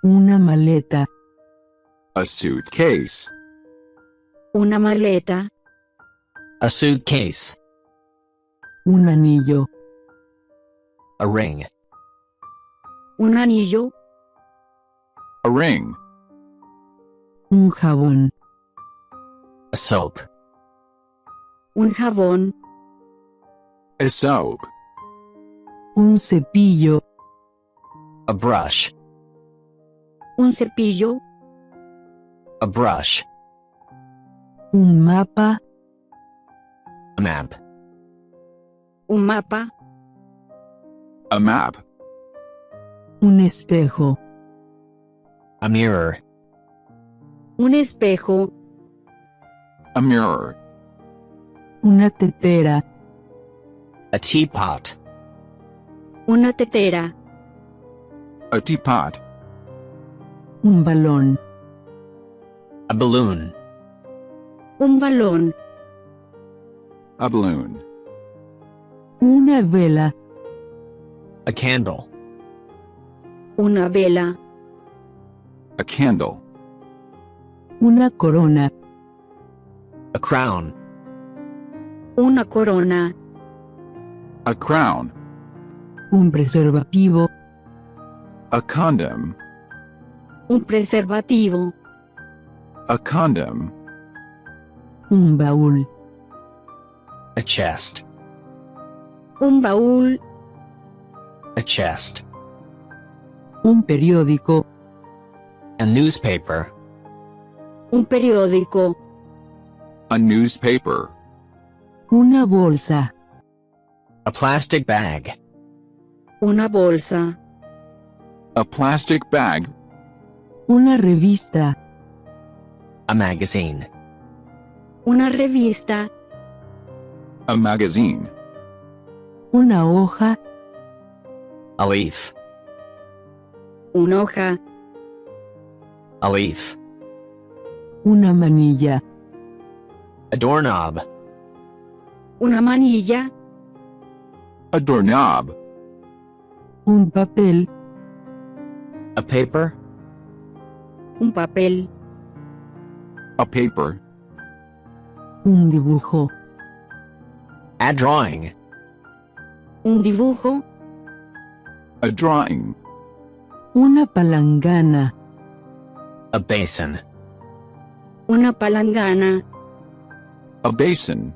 Una maleta. A suitcase. Una maleta. A suitcase. Un anillo. A ring. Un anillo. A ring. Un jabón. A soap. Un jabón. A soap. Un cepillo. A brush. Un cepillo. A brush. Un mapa. A map. Un mapa. A map. Un espejo. A mirror. Un espejo. A mirror. Una tetera. A teapot. Una tetera. A teapot. Un balón. A balloon. Un balón. A balloon. Una vela. A candle. Una vela. A candle. Una corona. A crown. Una corona. A crown. Un preservativo. A condom. Un preservativo. A condom. Un baúl. A chest. Un baúl. A chest. Un periódico. A newspaper. Un periódico. A newspaper. Una bolsa. A plastic bag. Una bolsa. A plastic bag. Una revista. A magazine. Una revista. A magazine. Una hoja. A leaf. Una hoja. A leaf. Una manilla. A doorknob. Una manilla. A doorknob. Un papel. A paper. Un papel. A paper. Un dibujo. A drawing. Un dibujo. A drawing. Una palangana. A basin. Una palangana. A basin.